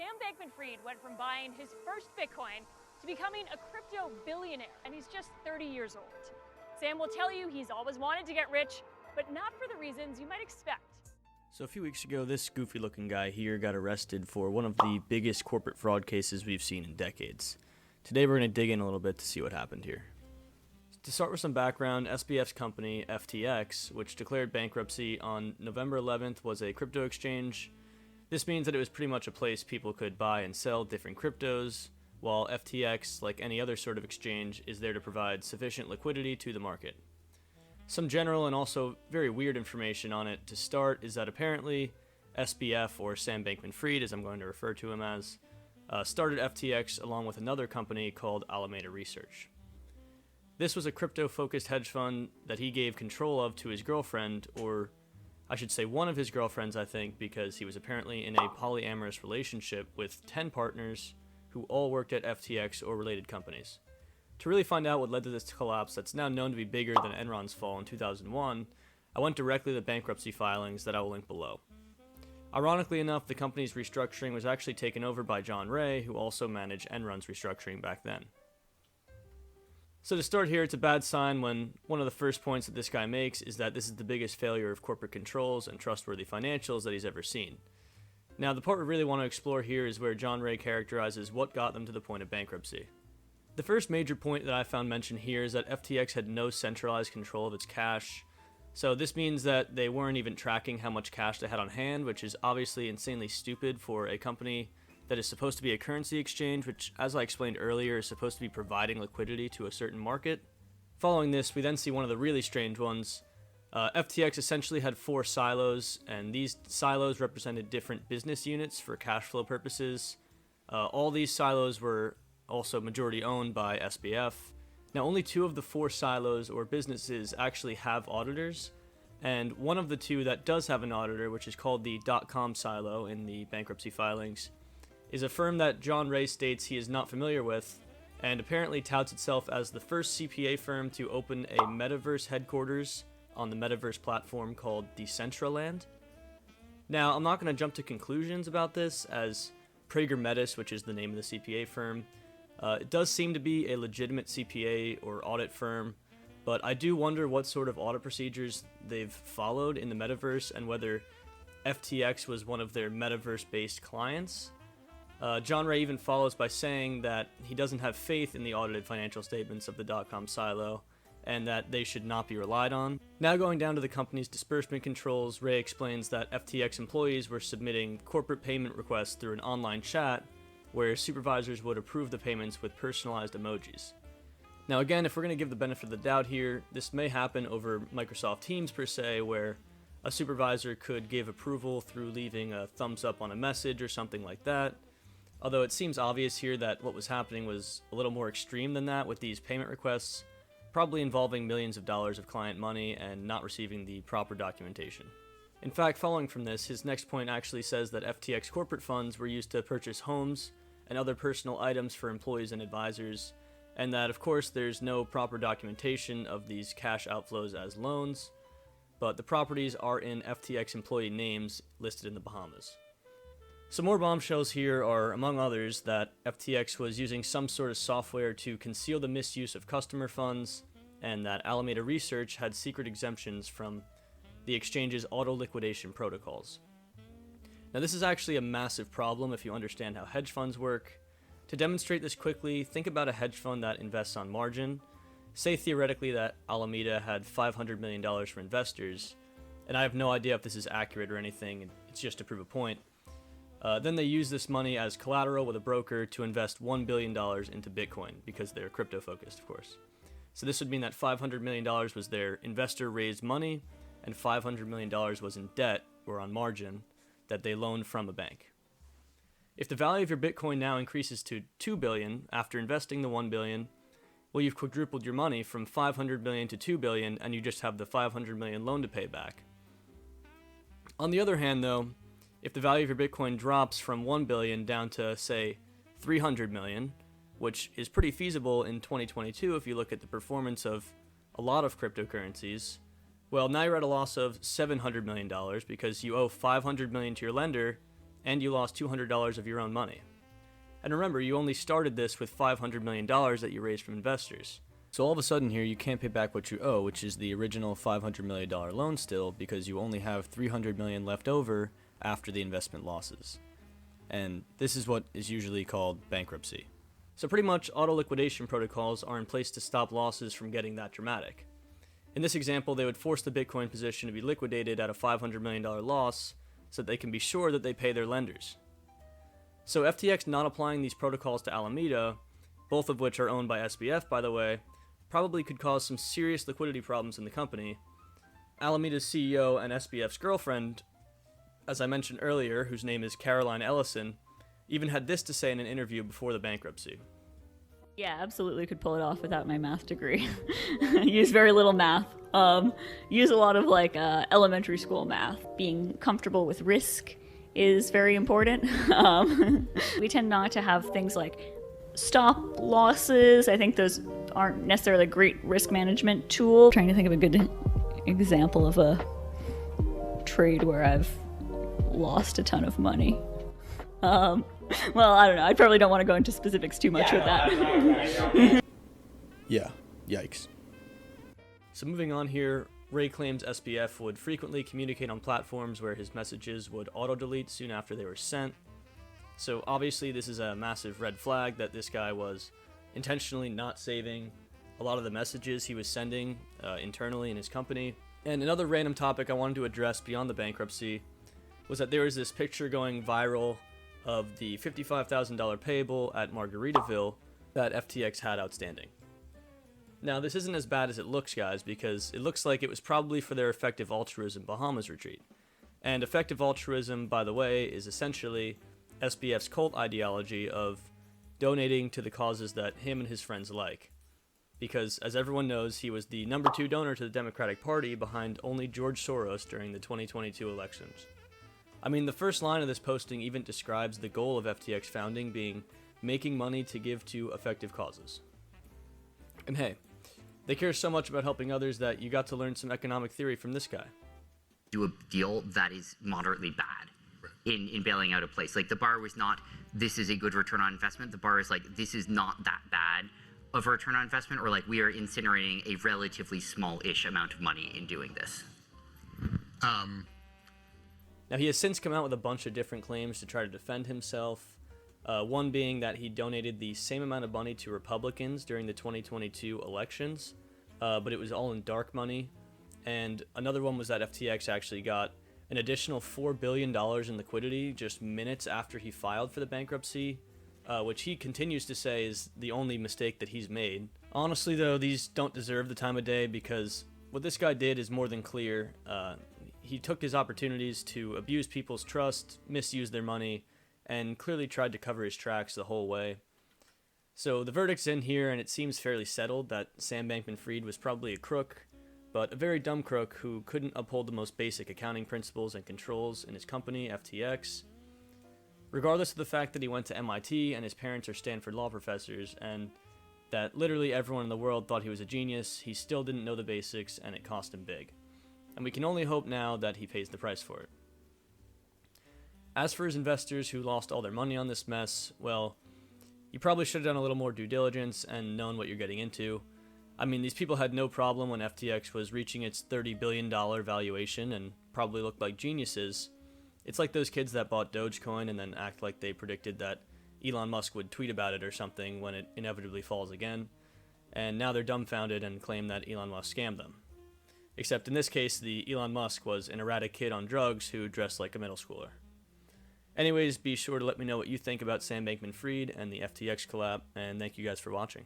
Sam Bankman-Fried went from buying his first Bitcoin to becoming a crypto billionaire, and he's just 30 years old. Sam will tell you he's always wanted to get rich, but not for the reasons you might expect. So a few weeks ago, this goofy-looking guy here got arrested for one of the biggest corporate fraud cases we've seen in decades. Today we're going to dig in a little bit to see what happened here. To start with some background, SBF's company, FTX, which declared bankruptcy on November 11th, was a crypto exchange. This means that it was pretty much a place people could buy and sell different cryptos, while FTX, like any other sort of exchange, is there to provide sufficient liquidity to the market. Some general and also very weird information on it to start is that apparently SBF, or Sam Bankman-Fried as I'm going to refer to him as, started FTX along with another company called Alameda Research. This was a crypto-focused hedge fund that he gave control of to his girlfriend, or I should say one of his girlfriends, I think, because he was apparently in a polyamorous relationship with 10 partners who all worked at FTX or related companies. To really find out what led to this collapse that's now known to be bigger than Enron's fall in 2001, I went directly to the bankruptcy filings that I will link below. Ironically enough, the company's restructuring was actually taken over by John Ray, who also managed Enron's restructuring back then. So to start here, it's a bad sign when one of the first points that this guy makes is that this is the biggest failure of corporate controls and trustworthy financials that he's ever seen. Now, the part we really want to explore here is where John Ray characterizes what got them to the point of bankruptcy. The first major point that I found mentioned here is that FTX had no centralized control of its cash. So this means that they weren't even tracking how much cash they had on hand, which is obviously insanely stupid for a company that is supposed to be a currency exchange, which, as I explained earlier, is supposed to be providing liquidity to a certain market. Following this, we then see one of the really strange ones. FTX essentially had 4 silos, and these silos represented different business units for cash flow purposes. All these silos were also majority owned by SBF. Now, only 2 of the 4 silos or businesses actually have auditors, and one of the 2 that does have an auditor, which is called the .com silo in the bankruptcy filings, is a firm that John Ray states he is not familiar with, and apparently touts itself as the first CPA firm to open a metaverse headquarters on the metaverse platform called Decentraland. Now, I'm not going to jump to conclusions about this, as Prager Metis, which is the name of the CPA firm, it does seem to be a legitimate CPA or audit firm, but I do wonder what sort of audit procedures they've followed in the metaverse and whether FTX was one of their metaverse-based clients. John Ray even follows by saying that he doesn't have faith in the audited financial statements of the .com silo and that they should not be relied on. Now going down to the company's disbursement controls, Ray explains that FTX employees were submitting corporate payment requests through an online chat where supervisors would approve the payments with personalized emojis. Now again, if we're going to give the benefit of the doubt here, this may happen over Microsoft Teams per se, where a supervisor could give approval through leaving a thumbs up on a message or something like that. Although it seems obvious here that what was happening was a little more extreme than that, with these payment requests probably involving millions of dollars of client money and not receiving the proper documentation. In fact, following from this, his next point actually says that FTX corporate funds were used to purchase homes and other personal items for employees and advisors, and that of course there's no proper documentation of these cash outflows as loans, but the properties are in FTX employee names listed in the Bahamas. Some more bombshells here are, among others, that FTX was using some sort of software to conceal the misuse of customer funds, and that Alameda Research had secret exemptions from the exchange's auto-liquidation protocols. Now, this is actually a massive problem if you understand how hedge funds work. To demonstrate this quickly, think about a hedge fund that invests on margin. Say theoretically that Alameda had $500 million for investors, and I have no idea if this is accurate or anything, it's just to prove a point. Then they use this money as collateral with a broker to invest $1 billion into Bitcoin, because they're crypto focused, of course. So this would mean that $500 million was their investor raised money, and $500 million was in debt, or on margin, that they loaned from a bank. If the value of your Bitcoin now increases to $2 billion after investing the $1 billion, well, you've quadrupled your money from $500 million to $2 billion, and you just have the $500 million loan to pay back. On the other hand, though, if the value of your Bitcoin drops from $1 billion down to, say, $300 million, which is pretty feasible in 2022 if you look at the performance of a lot of cryptocurrencies, well, now you're at a loss of $700 million because you owe $500 million to your lender and you lost $200 of your own money. And remember, you only started this with $500 million that you raised from investors. So all of a sudden here, you can't pay back what you owe, which is the original $500 million loan still, because you only have $300 million left over after the investment losses. And this is what is usually called bankruptcy. So pretty much auto liquidation protocols are in place to stop losses from getting that dramatic. In this example, they would force the Bitcoin position to be liquidated at a $500 million loss so that they can be sure that they pay their lenders. So FTX not applying these protocols to Alameda, both of which are owned by SBF by the way, probably could cause some serious liquidity problems in the company. Alameda's CEO and SBF's girlfriend, as I mentioned earlier, whose name is Caroline Ellison, even had this to say in an interview before the bankruptcy. Yeah, absolutely could pull it off without my math degree. Use very little math. Use a lot of elementary school math. Being comfortable with risk is very important. We tend not to have things like stop losses. I think those aren't necessarily a great risk management tool. I'm trying to think of a good example of a trade where I've lost a ton of money. Well, I don't know. I probably don't want to go into specifics too much with that. Yeah, yikes. So moving on here, Ray claims SBF would frequently communicate on platforms where his messages would auto-delete soon after they were sent. So obviously this is a massive red flag that this guy was intentionally not saving a lot of the messages he was sending internally in his company. And another random topic I wanted to address beyond the bankruptcy was that there was this picture going viral of the $55,000 payable at Margaritaville that FTX had outstanding. Now, this isn't as bad as it looks, guys, because it looks like it was probably for their Effective Altruism Bahamas retreat. And Effective Altruism, by the way, is essentially SBF's cult ideology of donating to the causes that him and his friends like. Because, as everyone knows, he was the number 2 donor to the Democratic Party behind only George Soros during the 2022 elections. I mean, the first line of this posting even describes the goal of FTX founding being making money to give to effective causes. And hey, they care so much about helping others that you got to learn some economic theory from this guy. Do a deal that is moderately bad in bailing out a place. Like, the bar was not, this is a good return on investment. The bar is like, this is not that bad of a return on investment, or like, we are incinerating a relatively small-ish amount of money in doing this. Now, he has since come out with a bunch of different claims to try to defend himself. One being that he donated the same amount of money to Republicans during the 2022 elections, but it was all in dark money. And another one was that FTX actually got an additional $4 billion in liquidity just minutes after he filed for the bankruptcy, which he continues to say is the only mistake that he's made. Honestly, though, these don't deserve the time of day because what this guy did is more than clear. He took his opportunities to abuse people's trust, misuse their money, and clearly tried to cover his tracks the whole way. So the verdict's in here, and it seems fairly settled that Sam Bankman-Fried was probably a crook, but a very dumb crook who couldn't uphold the most basic accounting principles and controls in his company, FTX. Regardless of the fact that he went to MIT and his parents are Stanford law professors, and that literally everyone in the world thought he was a genius, he still didn't know the basics, and it cost him big. And we can only hope now that he pays the price for it. As for his investors who lost all their money on this mess, well, you probably should have done a little more due diligence and known what you're getting into. I mean, these people had no problem when FTX was reaching its $30 billion valuation and probably looked like geniuses. It's like those kids that bought Dogecoin and then act like they predicted that Elon Musk would tweet about it or something when it inevitably falls again. And now they're dumbfounded and claim that Elon Musk scammed them. Except in this case, the Elon Musk was an erratic kid on drugs who dressed like a middle schooler. Anyways, be sure to let me know what you think about Sam Bankman-Fried and the FTX collab, and thank you guys for watching.